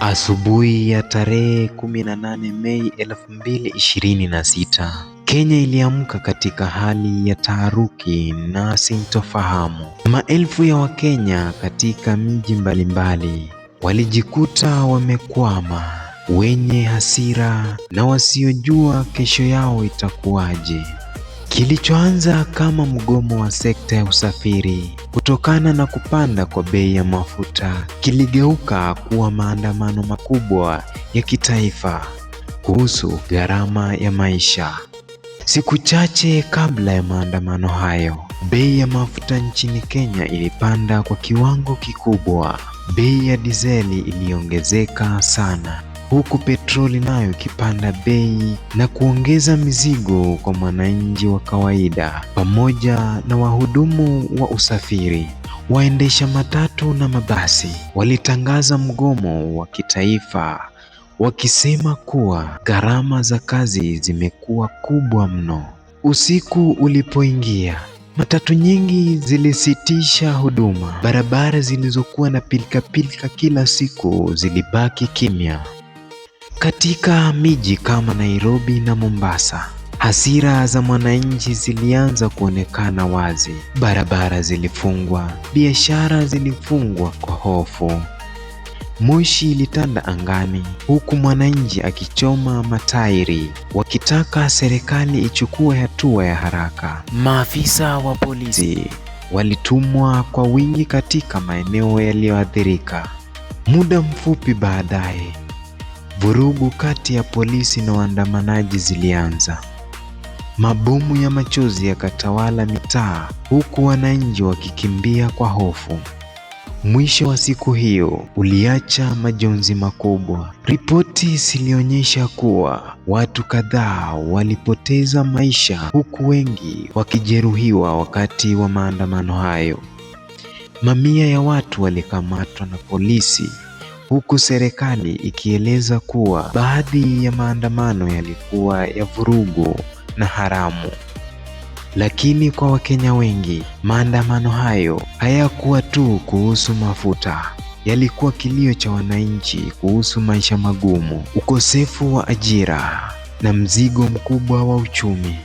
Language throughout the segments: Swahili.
Asubuhi ya tarehe 18 Mei 2026, Kenya iliamka katika hali ya taharuki na sintofahamu. Maelfu ya Wakenya katika miji mbalimbali walijikuta wamekwama, wenye hasira na wasiojua kesho yao itakuwaje. Kilichoanza kama mgomo wa sekta ya usafiri kutokana na kupanda kwa bei ya mafuta kiligeuka kuwa maandamano makubwa ya kitaifa kuhusu gharama ya maisha. Siku chache kabla ya maandamano hayo, bei ya mafuta nchini Kenya ilipanda kwa kiwango kikubwa. Bei ya dizeli iliongezeka sana, huku petroli nayo ikipanda bei na kuongeza mizigo kwa mwananchi wa kawaida pamoja na wahudumu wa usafiri. Waendesha matatu na mabasi walitangaza mgomo wa kitaifa, wakisema kuwa gharama za kazi zimekuwa kubwa mno. Usiku ulipoingia, matatu nyingi zilisitisha huduma. Barabara zilizokuwa na pilika kila siku zilibaki kimya. Katika miji kama Nairobi na Mombasa, hasira za mwananchi zilianza kuonekana wazi. Barabara zilifungwa, biashara zilifungwa kwa hofu. Moshi ilitanda angani, huku mwananchi akichoma matairi, wakitaka serikali ichukue hatua ya haraka. Maafisa wa polisi walitumwa kwa wingi katika maeneo yaliyoathirika. Muda mfupi baadaye, vurugu kati ya polisi na waandamanaji zilianza. Mabomu ya machozi yakatawala mitaa, huku wananchi wakikimbia kwa hofu. Mwisho wa siku hiyo uliacha majonzi makubwa. Ripoti zilionyesha kuwa watu kadhaa walipoteza maisha, huku wengi wakijeruhiwa wakati wa maandamano hayo. Mamia ya watu walikamatwa na polisi, huku serikali ikieleza kuwa baadhi ya maandamano yalikuwa ya vurugu na haramu. Lakini kwa Wakenya wengi, maandamano hayo hayakuwa tu kuhusu mafuta. Yalikuwa kilio cha wananchi kuhusu maisha magumu, ukosefu wa ajira na mzigo mkubwa wa uchumi.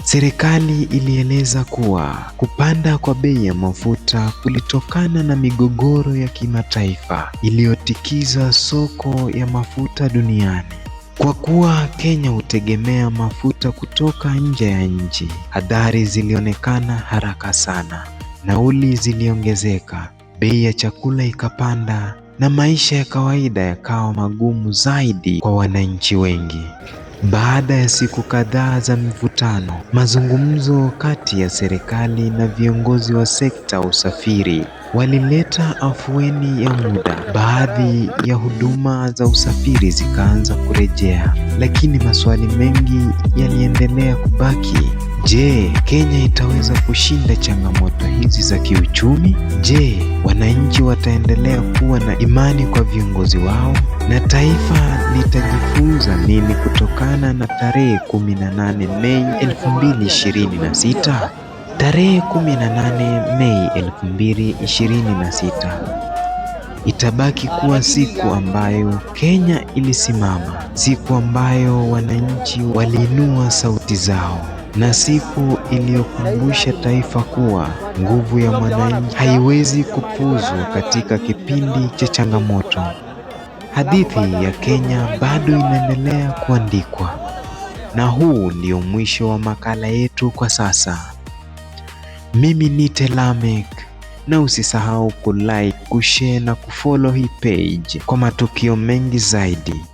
Serikali ilieleza kuwa kupanda kwa bei ya mafuta kulitokana na migogoro ya kimataifa iliyotikiza soko ya mafuta duniani. Kwa kuwa Kenya hutegemea mafuta kutoka nje ya nchi, athari zilionekana haraka sana. Nauli ziliongezeka, bei ya chakula ikapanda na maisha ya kawaida yakawa magumu zaidi kwa wananchi wengi. Baada ya siku kadhaa za mivutano, mazungumzo kati ya serikali na viongozi wa sekta usafiri walileta afueni ya muda. Baadhi ya huduma za usafiri zikaanza kurejea, lakini maswali mengi yaliendelea kubaki. Je, Kenya itaweza kushinda changamoto hizi za kiuchumi? Je, wananchi wataendelea kuwa na imani kwa viongozi wao? Na taifa litajifunza nini kutokana na tarehe 18 Mei 2026? Tarehe 18 Mei 2026 itabaki kuwa siku ambayo Kenya ilisimama, siku ambayo wananchi waliinua sauti zao, na siku iliyokumbusha taifa kuwa nguvu ya mwananchi haiwezi kupuuzwa katika kipindi cha changamoto. Hadithi ya Kenya bado inaendelea kuandikwa, na huu ndio mwisho wa makala yetu kwa sasa. Mimi ni Lamek, na usisahau kulike, kushare na kufollow hii page kwa matukio mengi zaidi.